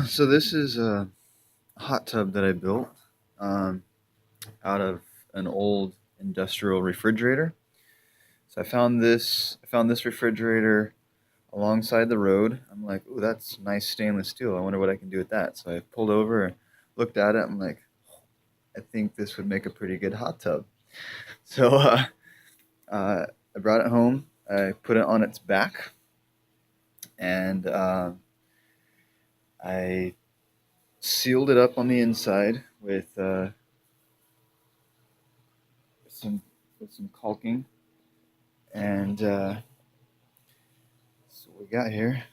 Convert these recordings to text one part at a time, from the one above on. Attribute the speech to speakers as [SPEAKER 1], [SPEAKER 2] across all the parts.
[SPEAKER 1] So this is a hot tub that I built um, out of an old industrial refrigerator. So I found this refrigerator alongside the road. I'm like, ooh, that's nice stainless steel. I wonder what I can do with that. So I pulled over, looked at it. I'm like, I think this would make a pretty good hot tub. So uh, I brought it home. I put it on its back, and I sealed it up on the inside some with some caulking. And so what we got here.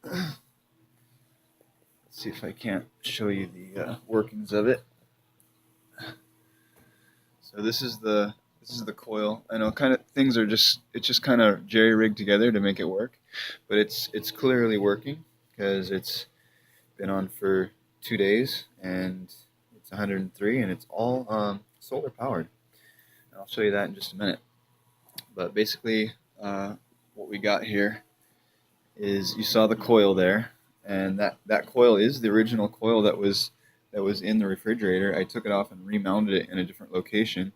[SPEAKER 1] Let's see if I can't show you the workings of it. So this is the coil. I know kind of things are just it's just kind of jerry rigged together to make it work, but it's clearly working because it's been on for 2 days and it's 103 and it's all solar powered. And I'll show you that in just a minute. But basically, what we got here is you saw the coil there, and that coil is the original coil that was in the refrigerator. I took it off and remounted it in a different location.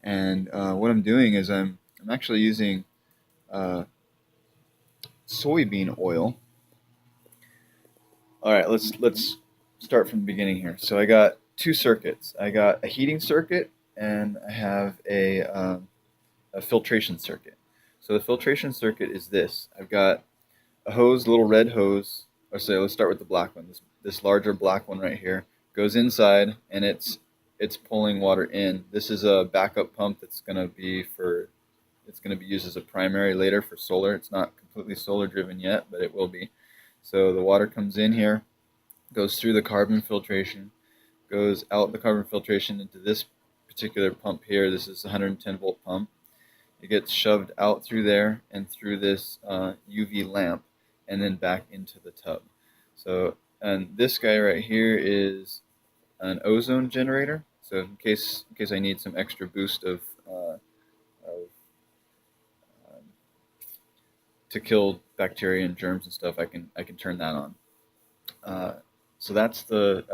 [SPEAKER 1] And what I'm doing is I'm actually using uh, soybean oil. All right, let's start from the beginning here. So I got two circuits. I got a heating circuit and I have a filtration circuit. So the filtration circuit is this. I've got a hose, little red hose. Or say, let's start with the black one. This larger black one right here goes inside, and it's pulling water in. This is a backup pump that's gonna be for it's gonna be used as a primary later for solar. It's not completely solar driven yet, but it will be. So the water comes in here, goes through the carbon filtration, goes out the carbon filtration into this particular pump here. This is a 110-volt pump. It gets shoved out through there and through this UV lamp, and then back into the tub. So, and this guy right here is an ozone generator. So in case I need some extra boost of um, to kill bacteria and germs and stuff, I can turn that on. Uh, so that's the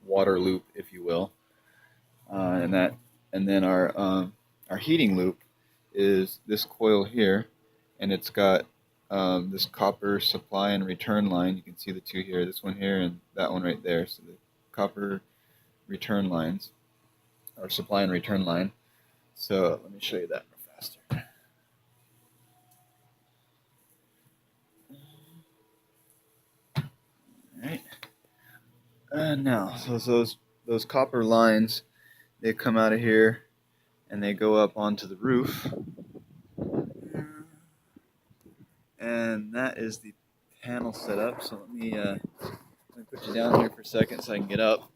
[SPEAKER 1] water loop, if you will, and then our heating loop is this coil here, and it's got this copper supply and return line. You can see the two here, this one here and that one right there. So the copper return lines, or supply and return line. So let me show you that real faster. All right. Now, so those copper lines, they come out of here and they go up onto the roof, and that is the panel setup. So let me put you down here for a second so I can get up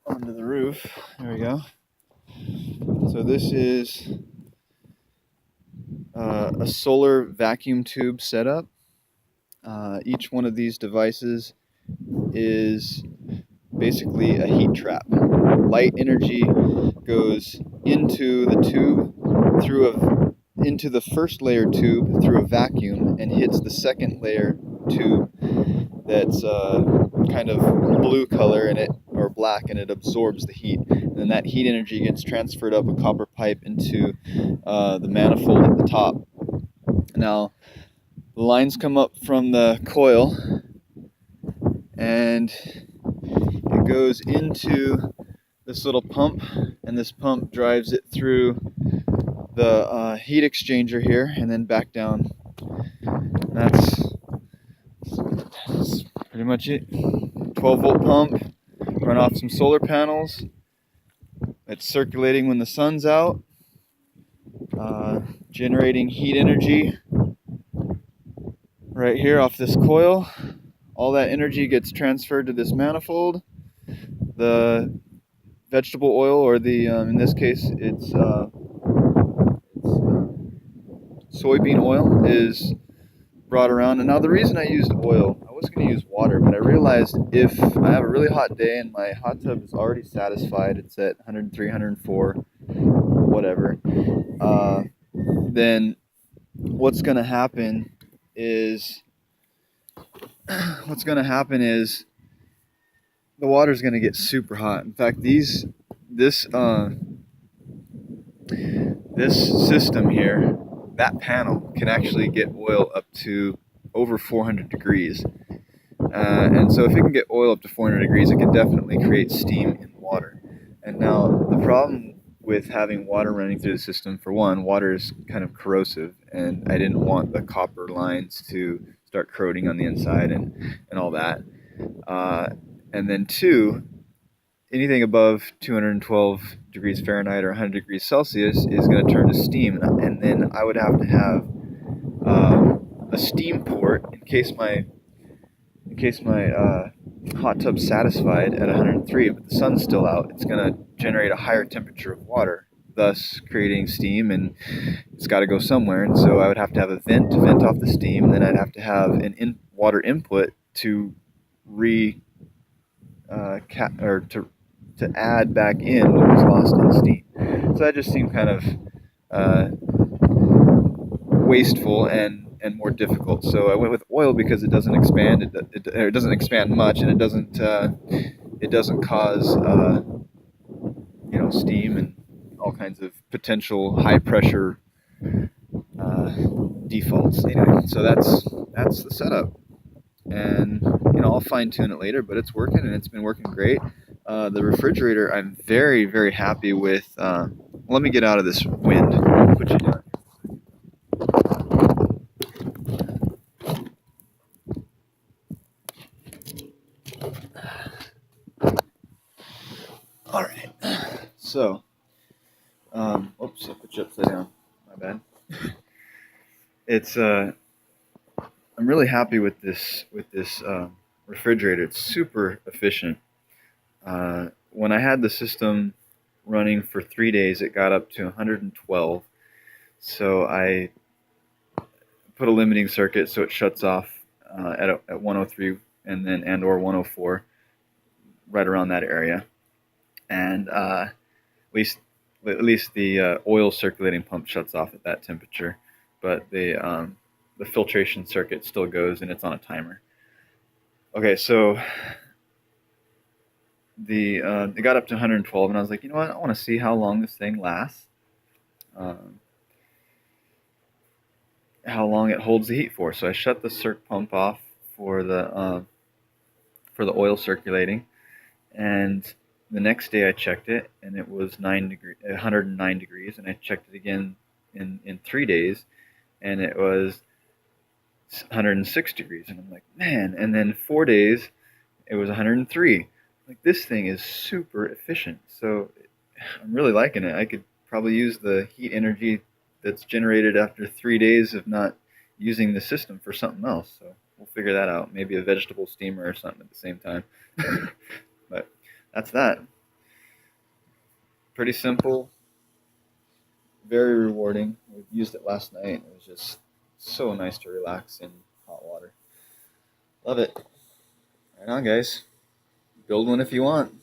[SPEAKER 1] onto the roof. There we go. So this is a solar vacuum tube setup. Each one of these devices is basically a heat trap. Light energy goes into the tube into the first layer tube through a vacuum and hits the second layer tube that's kind of blue color in it, or black, and it absorbs the heat. And then that heat energy gets transferred up a copper pipe into the manifold at the top. Now, the lines come up from the coil and it goes into this little pump, and this pump drives it through the heat exchanger here and then back down. That's pretty much it. 12-volt pump, run off some solar panels. It's circulating when the sun's out, generating heat energy right here off this coil. All that energy gets transferred to this manifold. The vegetable oil, or the in this case it's soybean oil, is brought around. And now the reason I used oil, I was going to use water, but I realized if I have a really hot day and my hot tub is already satisfied, it's at 103, 104, whatever, then what's going to happen is the water's going to get super hot. In fact, this this system here, that panel can actually get oil up to over 400 degrees. And so if it can get oil up to 400 degrees, it can definitely create steam in water. And now the problem with having water running through the system, for one, water is kind of corrosive, and I didn't want the copper lines to start corroding on the inside and all that. Uh, and then two, anything above 212 degrees Fahrenheit or 100 degrees Celsius is going to turn to steam, and then I would have to have a steam port in case my hot tub's satisfied at 103, but the sun's still out. It's going to generate a higher temperature of water, thus creating steam, and it's got to go somewhere. And so I would have to have a vent to vent off the steam, and then I'd have to have an water input to or to add back in what was lost in steam. So that just seemed kind of wasteful and more difficult. So I went with oil because it doesn't expand. It doesn't expand much, and it doesn't cause steam and all kinds of potential high pressure defaults. Anyway, so that's the setup, and I'll fine tune it later, but it's working and it's been working great. The refrigerator, I'm very, very happy with. Let me get out of this wind. Put you down. All right. So, oops, I put you upside down. My bad. It's I'm really happy with this refrigerator. It's super efficient. When I had the system running for 3 days, it got up to 112. So I put a limiting circuit so it shuts off at 103 and or 104, right around that area, and at least the oil circulating pump shuts off at that temperature, but the filtration circuit still goes and it's on a timer. Okay, so it got up to 112, and I was like, you know what? I want to see how long this thing lasts, how long it holds the heat for. So I shut the circ pump off for the oil circulating, and the next day I checked it, and it was 109 degrees, and I checked it again in 3 days, and it was 106 degrees, and I'm like, man. And then 4 days, it was 103. Like, this thing is super efficient, so I'm really liking it. I could probably use the heat energy that's generated after 3 days of not using the system for something else. So we'll figure that out. Maybe a vegetable steamer or something at the same time. But that's that. Pretty simple, very rewarding. We used it last night. It was just so nice to relax in hot water. Love it. Right on, guys. Build one if you want.